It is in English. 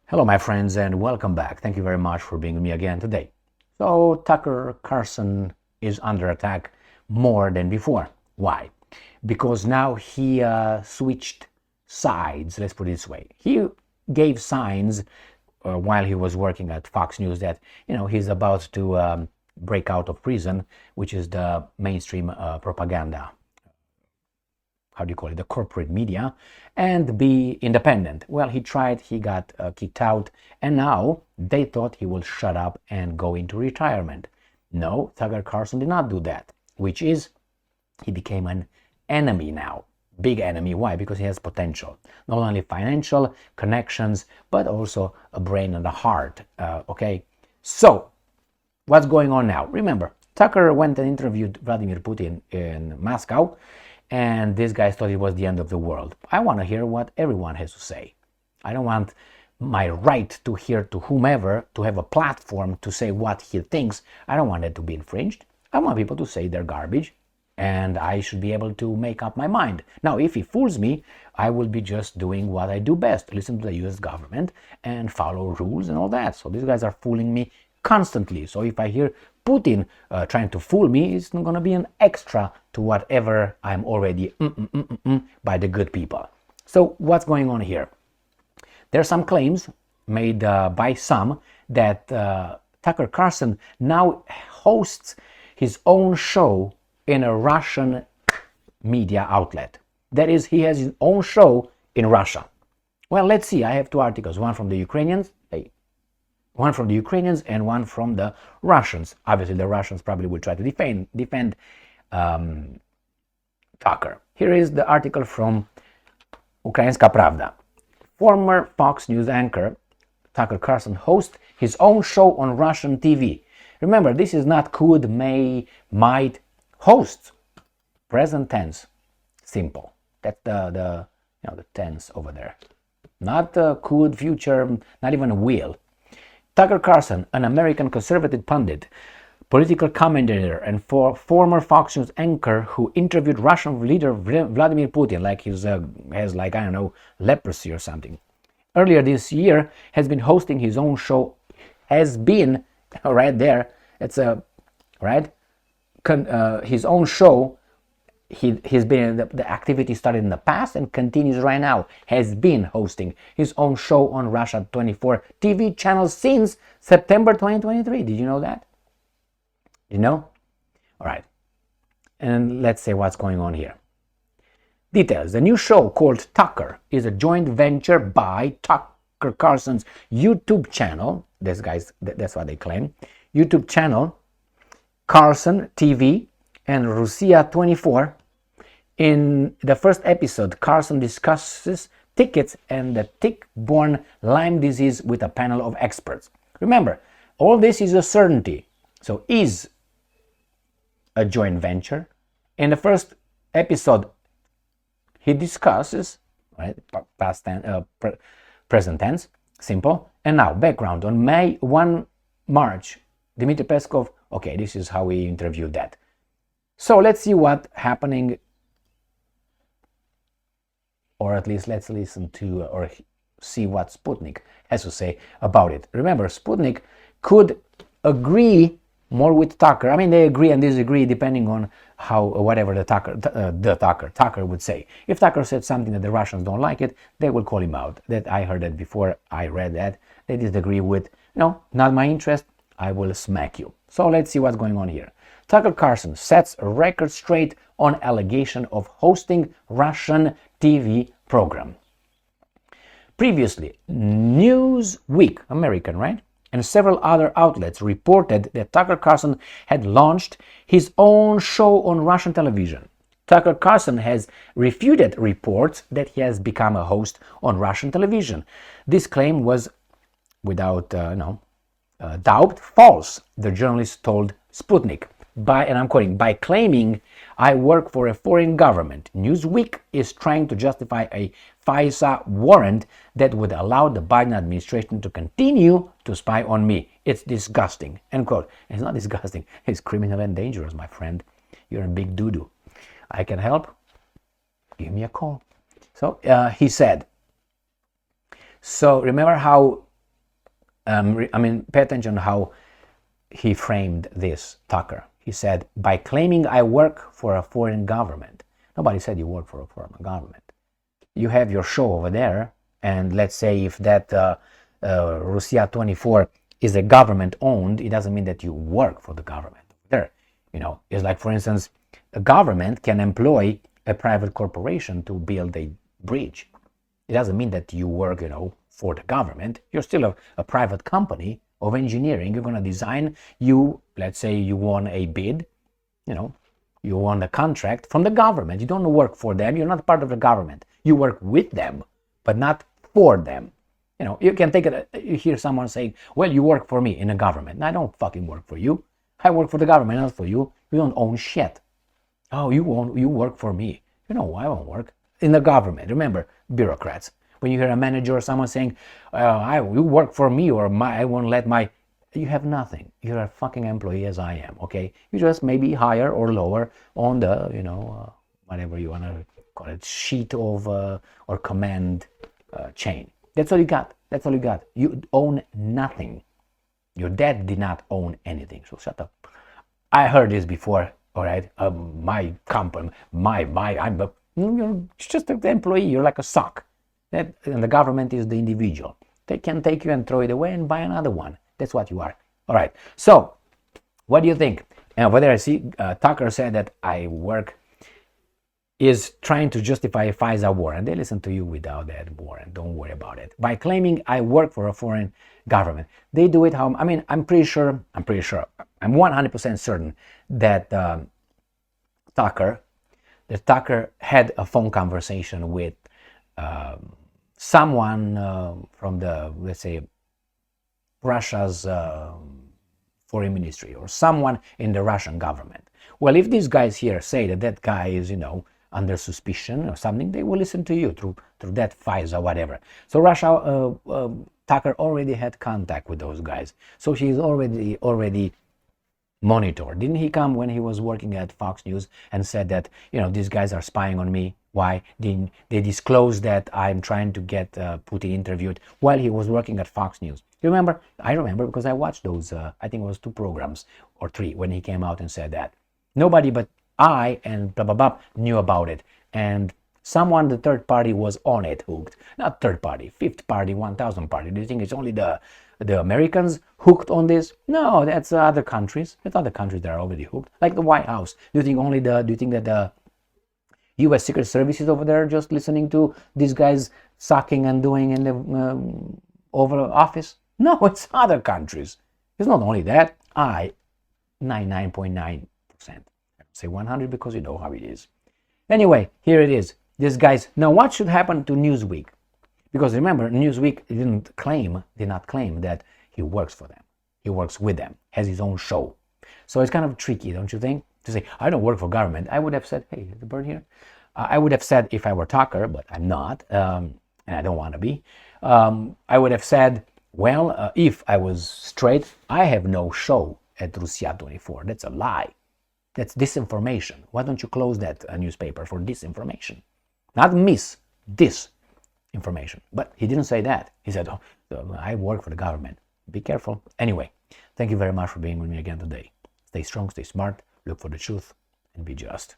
Hello, my friends, and welcome back. Thank you very much for being with me again today. So, Tucker Carlson is under attack more than before. Why? Because now he switched sides, let's put it this way. He gave signs while he was working at Fox News that, he's about to break out of prison, which is the mainstream propaganda, how do you call it, the corporate media, and be independent. Well, he tried, he got kicked out, and now they thought he will shut up and go into retirement. No, Tucker Carlson did not do that, which is he became an enemy now. Big enemy. Why? Because he has potential. Not only financial connections, but also a brain and a heart. Okay? So, what's going on now? Remember, Tucker went and interviewed Vladimir Putin in Moscow, and this guy thought it was the end of the world. I want to hear what everyone has to say. I don't want my right to hear to whomever, to have a platform to say what he thinks. I don't want it to be infringed. I want people to say their garbage, and I should be able to make up my mind. Now, if he fools me, I will be just doing what I do best, listen to the US government and follow rules and all that. So these guys are fooling me constantly. So if I hear Putin trying to fool me, it's not going to be an extra to whatever I'm already by the good people. So what's going on here? There are some claims made by some that Tucker Carlson now hosts his own show in a Russian media outlet. That is, he has his own show in Russia. Well, let's see. I have two articles, one from the Ukrainians, and one from the Russians. Obviously, the Russians probably will try to defend Tucker. Here is the article from Ukrainska Pravda. Former Fox News anchor Tucker Carlson hosts his own show on Russian TV. Remember, this is not could, may, might. Hosts, present tense, simple. That's the tense over there. Not could, future, not even will. Tucker Carlson, an American conservative pundit, political commentator, and former Fox News anchor who interviewed Russian leader Vladimir Putin like he has leprosy or something. Earlier this year, has been hosting his own show. Has been right there. It's a right. His own show. He's been the activity started in the past and continues right now. Has been hosting his own show on Russia 24 TV channel since September 2023. Did you know that? You know? All right. And let's say what's going on here. Details. The new show called Tucker is a joint venture by Tucker Carlson's YouTube channel. That's what they claim. YouTube channel, Carlson TV, and Russia 24. In the first episode, Carlson discusses tickets and the tick-borne Lyme disease with a panel of experts. Remember, all this is a certainty. So is a joint venture. In the first episode, he discusses, right, past tense, present tense, simple. And now, background. On May 1 March, Dmitry Peskov, okay, this is how we interviewed that. So let's see what's happening, or at least let's listen to or see what Sputnik has to say about it. Remember, Sputnik could agree more with Tucker. I mean, they agree and disagree depending on how whatever the Tucker would say. If Tucker said something that the Russians don't like it, they will call him out. That I heard that before. I read that. They disagree with, no, not my interest. I will smack you. So let's see what's going on here. Tucker Carlson sets a record straight on allegation of hosting Russian TV program. Previously, Newsweek, American, right? And several other outlets reported that Tucker Carlson had launched his own show on Russian television. Tucker Carlson has refuted reports that he has become a host on Russian television. This claim was, without doubt, false, the journalist told Sputnik. And I'm quoting, by claiming I work for a foreign government, Newsweek is trying to justify a FISA warrant that would allow the Biden administration to continue to spy on me. It's disgusting. End quote. It's not disgusting. It's criminal and dangerous, my friend. You're a big doo-doo. I can help. Give me a call. So he said. So remember how Pay attention how he framed this, Tucker. He said, by claiming I work for a foreign government. Nobody said you work for a foreign government. You have your show over there, and let's say if that Russia 24 is a government owned, it doesn't mean that you work for the government there. It's like, for instance, a government can employ a private corporation to build a bridge. It doesn't mean that you work, for the government. You're still a private company of engineering. You're going to design. Let's say you won a bid, you won a contract from the government. You don't work for them. You're not part of the government. You work with them, but not for them. You can take it. You hear someone saying, well, you work for me in the government. I don't fucking work for you. I work for the government, not for you. You don't own shit. Oh, you work for me. I won't work in the government. Remember, bureaucrats. When you hear a manager or someone saying, you work for me, or I won't let my... You have nothing. You're a fucking employee as I am, okay? You just maybe higher or lower on the, whatever you want to call it, sheet of or command chain. That's all you got. That's all you got. You own nothing. Your dad did not own anything, so shut up. I heard this before, all right? My company, you're just an employee. You're like a sock. And the government is the individual. They can take you and throw it away and buy another one. That's what you are. All right. So, what do you think? And over there, I see Tucker said that I work is trying to justify a FISA war, and they listen to you without that war, and don't worry about it. By claiming I work for a foreign government, they do it how? I'm pretty sure. I'm 100% certain that Tucker had a phone conversation with someone from the, let's say, Russia's foreign ministry, or someone in the Russian government. Well, if these guys here say that guy is, under suspicion or something, they will listen to you through that FISA, whatever. So Russia, Tucker already had contact with those guys. So she's already monitored. Didn't he come when he was working at Fox News and said that, these guys are spying on me? Why didn't they disclose that I'm trying to get Putin interviewed while he was working at Fox News? You remember? I remember because I watched those, I think it was 2 programs or 3 when he came out and said that. Nobody but I and blah, blah, blah knew about it. And someone, the third party, was on it, hooked. Not third party, fifth party, 1,000 party. Do you think it's only the Americans hooked on this? No, that's other countries. There's other countries that are already hooked. Like the White House. Do you think that the U.S. Secret Service is over there just listening to these guys sucking and doing in the Oval Office? No, it's other countries. It's not only that. 99.9%. Say 100 because you know how it is. Anyway, here it is. These guys. Now, what should happen to Newsweek? Because remember, Newsweek did not claim that he works for them. He works with them, has his own show. So it's kind of tricky, don't you think? To say, I don't work for government. I would have said, hey, is the bird here? I would have said, if I were Tucker, but I'm not, and I don't want to be, I would have said, well, if I was straight, I have no show at Russia 24. That's a lie. That's disinformation. Why don't you close that newspaper for disinformation? Not disinformation. But he didn't say that. He said, I work for the government. Be careful. Anyway, thank you very much for being with me again today. Stay strong, stay smart, look for the truth, and be just.